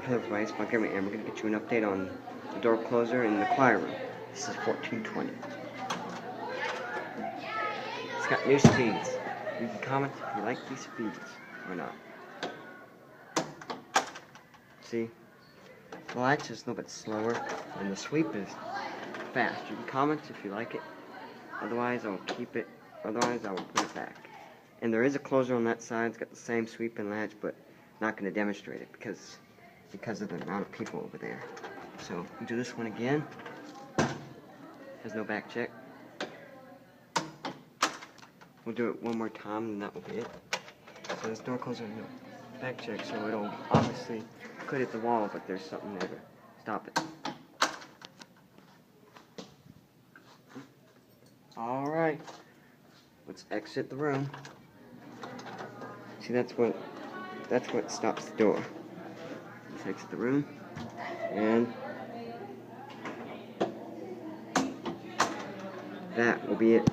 Hello everybody, it's Montgomery, and we're going to get you an update on the door closer in the choir room. This is 1420. It's got new speeds. You can comment if you like these speeds or not. See, the latch is a little bit slower, and the sweep is fast. You can comment if you like it. Otherwise, I'll keep it. Otherwise, I will put it back. And there is a closer on that side. It's got the same sweep and latch, but not going to demonstrate it because of the amount of people over there. So we'll do this one again. Has no back check. We'll do it one more time and that will be it. So this door closer, no back check, so it'll obviously could hit the wall, but there's something there to stop it. Alright, let's exit the room. See, that's what stops the door. Let's exit the room, and that will be it.